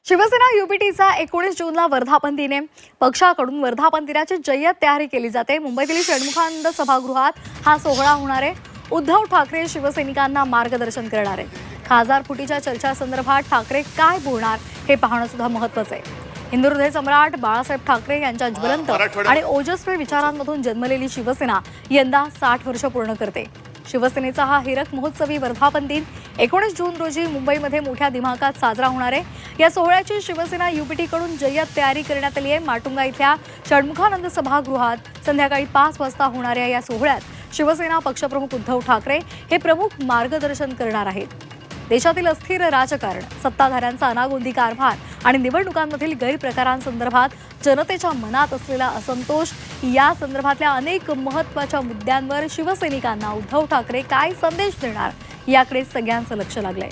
शिवसेना युपीटीचा 19 जूनला वर्धापन दिन आहे। पक्षाकडून वर्धापन दिनाची जय्यत तयारी केली जाते। मुंबईतील षण्मुखानंद सभागृहात हा सोहळा होणार आहे। उद्धव ठाकरे शिवसैनिकांना मार्गदर्शन करणार आहेत। खासदार फुटीच्या चर्चासंदर्भात ठाकरे काय बोलणार हे पाहणं सुद्धा महत्त्वाचं आहे। हिंदू हृदय सम्राट बाळासाहेब ठाकरे यांच्या ज्वलंत आणि ओजस्वी विचारांमधून जन्मलेली शिवसेना यंदा 60 वर्ष पूर्ण करते। शिवसेनेचा हा हिरक महोत्सवी वर्धापन दिन 19 जून रोजी मुंबईमध्ये मोठ्या दिमाखात साजरा होणार आहे। या सोहळ्याची शिवसेना युपीटीकडून जय्यत तयारी करण्यात आली आहे। माटुंगा इथल्या षण्मुखानंद सभागृहात संध्याकाळी 5 वाजता होणाऱ्या या सोहळ्यात शिवसेना पक्षप्रमुख उद्धव ठाकरे हे प्रमुख मार्गदर्शन करणार आहेत। देशातील अस्थिर राजकारण, सत्ताधाऱ्यांचा अनागोंदी कारभार आणि निवडणुकांमधील गैरप्रकारांसंदर्भात जनतेच्या मनात असलेला असंतोष या संदर्भातल्या अनेक महत्त्वाच्या मुद्द्यांवर शिवसैनिकांना उद्धव ठाकरे काय संदेश देणार याकडे सगळ्यांचं लक्ष लागलंय।